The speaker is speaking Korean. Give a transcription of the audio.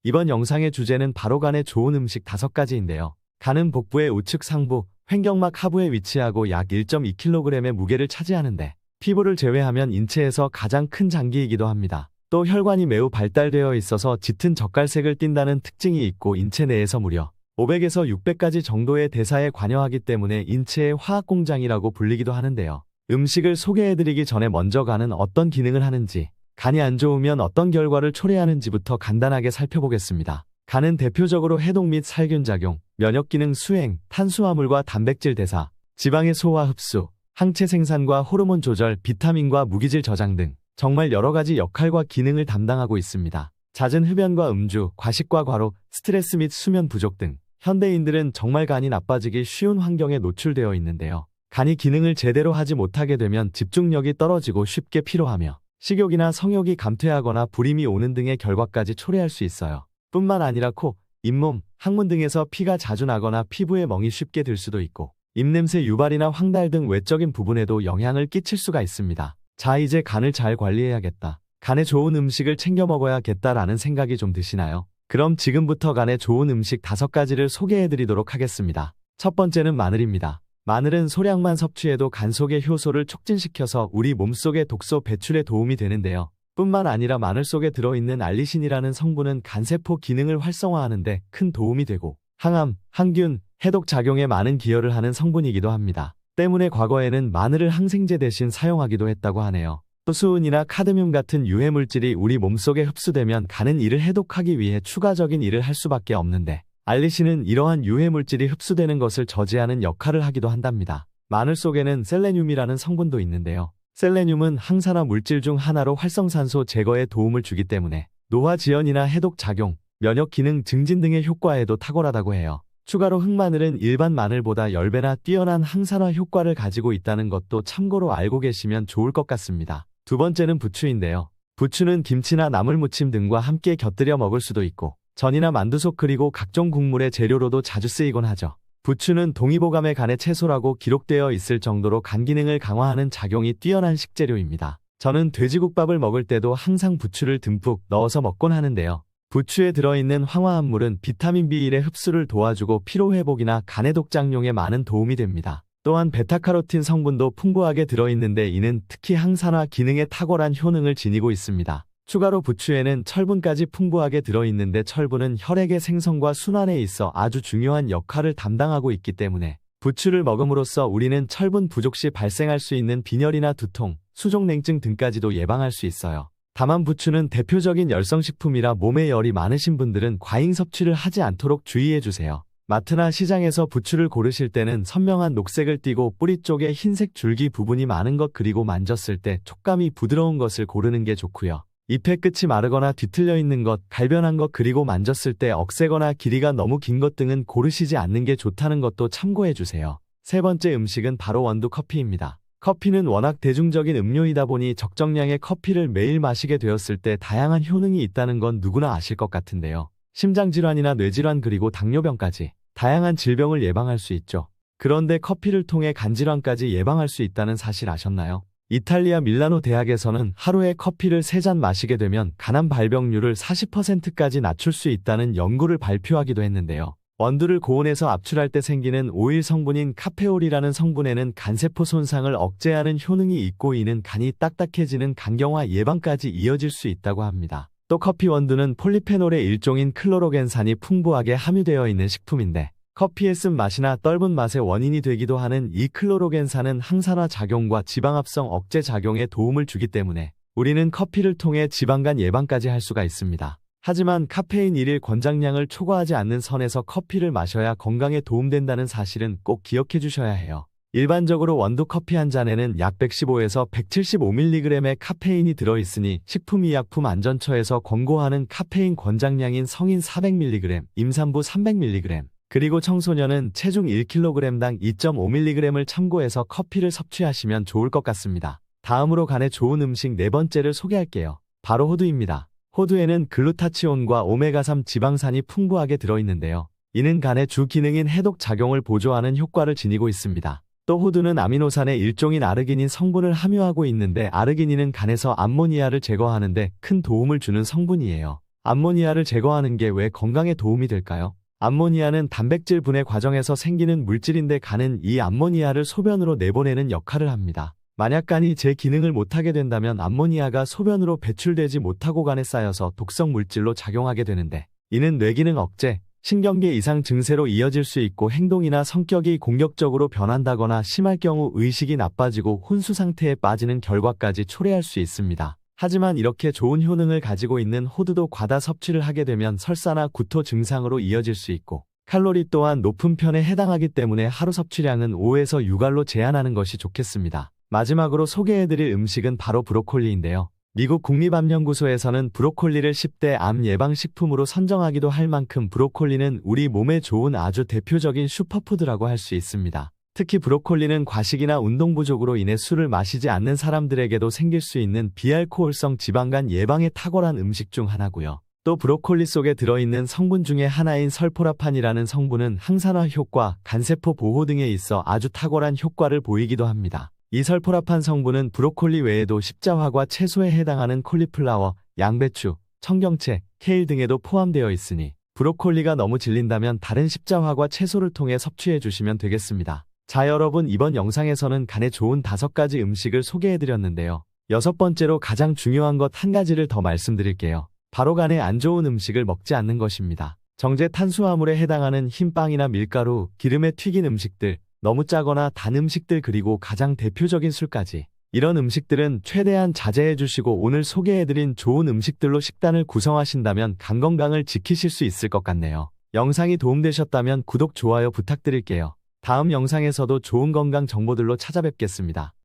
이번 영상의 주제는 바로 간에 좋은 음식 5가지인데요. 간은 복부의 우측 상부, 횡격막 하부에 위치하고 약 1.2kg의 무게를 차지하는데 피부를 제외하면 인체에서 가장 큰 장기이기도 합니다. 또 혈관이 매우 발달되어 있어서 짙은 젓갈색을 띈다는 특징이 있고 인체 내에서 무려 500에서 600가지 정도의 대사에 관여하기 때문에 인체의 화학공장이라고 불리기도 하는데요. 음식을 소개해드리기 전에 먼저 간은 어떤 기능을 하는지, 간이 안 좋으면 어떤 결과를 초래하는지부터 간단하게 살펴보겠습니다. 간은 대표적으로 해독 및 살균작용, 면역기능 수행, 탄수화물과 단백질 대사, 지방의 소화 흡수, 항체 생산과 호르몬 조절, 비타민과 무기질 저장 등 정말 여러가지 역할과 기능을 담당하고 있습니다. 잦은 흡연과 음주, 과식과 과로, 스트레스 및 수면 부족 등 현대인들은 정말 간이 나빠지기 쉬운 환경에 노출되어 있는데요. 간이 기능을 제대로 하지 못하게 되면 집중력이 떨어지고 쉽게 피로하며 식욕이나 성욕이 감퇴하거나 불임이 오는 등의 결과까지 초래할 수 있어요. 뿐만 아니라 코, 잇몸, 항문 등에서 피가 자주 나거나 피부에 멍이 쉽게 들 수도 있고 입냄새 유발이나 황달 등 외적인 부분에도 영향을 끼칠 수가 있습니다. 자, 이제 간을 잘 관리해야겠다, 간에 좋은 음식을 챙겨 먹어야겠다라는 생각이 좀 드시나요? 그럼 지금부터 간에 좋은 음식 5가지를 소개해드리도록 하겠습니다. 첫 번째는 마늘입니다. 마늘은 소량만 섭취해도 간 속의 효소를 촉진시켜서 우리 몸속의 독소 배출에 도움이 되는데요. 뿐만 아니라 마늘 속에 들어있는 알리신이라는 성분은 간세포 기능을 활성화하는 데 큰 도움이 되고 항암, 항균, 해독 작용에 많은 기여를 하는 성분이기도 합니다. 때문에 과거에는 마늘을 항생제 대신 사용하기도 했다고 하네요. 또 수은이나 카드뮴 같은 유해물질이 우리 몸속에 흡수되면 간은 이를 해독하기 위해 추가적인 일을 할 수밖에 없는데 알리신은 이러한 유해물질이 흡수되는 것을 저지하는 역할을 하기도 한답니다. 마늘 속에는 셀레늄이라는 성분도 있는데요. 셀레늄은 항산화 물질 중 하나로 활성산소 제거에 도움을 주기 때문에 노화지연이나 해독작용, 면역기능 증진 등의 효과에도 탁월하다고 해요. 추가로 흑마늘은 일반 마늘보다 10배나 뛰어난 항산화 효과를 가지고 있다는 것도 참고로 알고 계시면 좋을 것 같습니다. 두 번째는 부추인데요. 부추는 김치나 나물무침 등과 함께 곁들여 먹을 수도 있고 전이나 만두속 그리고 각종 국물의 재료로도 자주 쓰이곤 하죠. 부추는 동의보감의 간의 채소라고 기록되어 있을 정도로 간 기능을 강화하는 작용이 뛰어난 식재료입니다. 저는 돼지국밥을 먹을 때도 항상 부추를 듬뿍 넣어서 먹곤 하는데요. 부추에 들어있는 황화합물은 비타민 B1의 흡수를 도와주고 피로회복이나 간해독작용에 많은 도움이 됩니다. 또한 베타카로틴 성분도 풍부하게 들어있는데 이는 특히 항산화 기능에 탁월한 효능을 지니고 있습니다. 추가로 부추에는 철분까지 풍부하게 들어있는데 철분은 혈액의 생성과 순환에 있어 아주 중요한 역할을 담당하고 있기 때문에 부추를 먹음으로써 우리는 철분 부족 시 발생할 수 있는 빈혈이나 두통, 수족냉증 등까지도 예방할 수 있어요. 다만 부추는 대표적인 열성식품이라 몸에 열이 많으신 분들은 과잉 섭취를 하지 않도록 주의해주세요. 마트나 시장에서 부추를 고르실 때는 선명한 녹색을 띠고 뿌리 쪽에 흰색 줄기 부분이 많은 것 그리고 만졌을 때 촉감이 부드러운 것을 고르는 게 좋고요. 잎의 끝이 마르거나 뒤틀려 있는 것, 갈변한 것 그리고 만졌을 때 억세거나 길이가 너무 긴 것 등은 고르시지 않는 게 좋다는 것도 참고해주세요. 세 번째 음식은 바로 원두 커피입니다. 커피는 워낙 대중적인 음료이다 보니 적정량의 커피를 매일 마시게 되었을 때 다양한 효능이 있다는 건 누구나 아실 것 같은데요. 심장질환이나 뇌질환 그리고 당뇨병까지 다양한 질병을 예방할 수 있죠. 그런데 커피를 통해 간질환까지 예방할 수 있다는 사실 아셨나요? 이탈리아 밀라노 대학에서는 하루에 커피를 3잔 마시게 되면 간암 발병률을 40%까지 낮출 수 있다는 연구를 발표하기도 했는데요. 원두를 고온에서 압출할 때 생기는 오일 성분인 카페올이라는 성분에는 간세포 손상을 억제하는 효능이 있고 이는 간이 딱딱해지는 간경화 예방까지 이어질 수 있다고 합니다. 또 커피 원두는 폴리페놀의 일종인 클로로겐산이 풍부하게 함유되어 있는 식품인데 커피의 쓴맛이나 떫은 맛의 원인이 되기도 하는 이 클로로겐산은 항산화 작용과 지방합성 억제 작용에 도움을 주기 때문에 우리는 커피를 통해 지방간 예방까지 할 수가 있습니다. 하지만 카페인 일일 권장량을 초과하지 않는 선에서 커피를 마셔야 건강에 도움된다는 사실은 꼭 기억해 주셔야 해요. 일반적으로 원두 커피 한 잔에는 약 115에서 175mg의 카페인이 들어있으니 식품의약품안전처에서 권고하는 카페인 권장량인 성인 400mg, 임산부 300mg, 그리고 청소년은 체중 1kg당 2.5mg을 참고해서 커피를 섭취하시면 좋을 것 같습니다. 다음으로 간에 좋은 음식 4번째를 소개할게요. 바로 호두입니다. 호두에는 글루타치온과 오메가3 지방산이 풍부하게 들어있는데요. 이는 간의 주 기능인 해독 작용을 보조하는 효과를 지니고 있습니다. 또 호두는 아미노산의 일종인 아르기닌 성분을 함유하고 있는데 아르기닌은 간에서 암모니아를 제거하는 데 큰 도움을 주는 성분이에요. 암모니아를 제거하는 게 왜 건강에 도움이 될까요? 암모니아는 단백질 분해 과정에서 생기는 물질인데 간은 이 암모니아를 소변으로 내보내는 역할을 합니다. 만약 간이 제 기능을 못하게 된다면 암모니아가 소변으로 배출되지 못하고 간에 쌓여서 독성 물질로 작용하게 되는데, 이는 뇌기능 억제, 신경계 이상 증세로 이어질 수 있고 행동이나 성격이 공격적으로 변한다거나 심할 경우 의식이 나빠지고 혼수 상태에 빠지는 결과까지 초래할 수 있습니다. 하지만 이렇게 좋은 효능을 가지고 있는 호두도 과다 섭취를 하게 되면 설사나 구토 증상으로 이어질 수 있고, 칼로리 또한 높은 편에 해당하기 때문에 하루 섭취량은 5에서 6알로 제한하는 것이 좋겠습니다. 마지막으로 소개해드릴 음식은 바로 브로콜리인데요. 미국 국립암연구소에서는 브로콜리를 10대 암 예방식품으로 선정하기도 할 만큼 브로콜리는 우리 몸에 좋은 아주 대표적인 슈퍼푸드라고 할 수 있습니다. 특히 브로콜리는 과식이나 운동 부족으로 인해 술을 마시지 않는 사람들에게도 생길 수 있는 비알코올성 지방간 예방에 탁월한 음식 중 하나고요. 또 브로콜리 속에 들어있는 성분 중에 하나인 설포라판이라는 성분은 항산화 효과, 간세포 보호 등에 있어 아주 탁월한 효과를 보이기도 합니다. 이 설포라판 성분은 브로콜리 외에도 십자화과 채소에 해당하는 콜리플라워, 양배추, 청경채, 케일 등에도 포함되어 있으니 브로콜리가 너무 질린다면 다른 십자화과 채소를 통해 섭취해 주시면 되겠습니다. 자, 여러분, 이번 영상에서는 간에 좋은 5가지 음식을 소개해드렸는데요. 6번째로 가장 중요한 것 한 가지를 더 말씀드릴게요. 바로 간에 안 좋은 음식을 먹지 않는 것입니다. 정제 탄수화물에 해당하는 흰빵이나 밀가루, 기름에 튀긴 음식들, 너무 짜거나 단 음식들, 그리고 가장 대표적인 술까지. 이런 음식들은 최대한 자제해 주시고 오늘 소개해드린 좋은 음식들로 식단을 구성하신다면 간 건강을 지키실 수 있을 것 같네요. 영상이 도움되셨다면 구독, 좋아요 부탁드릴게요. 다음 영상에서도 좋은 건강 정보들로 찾아뵙겠습니다.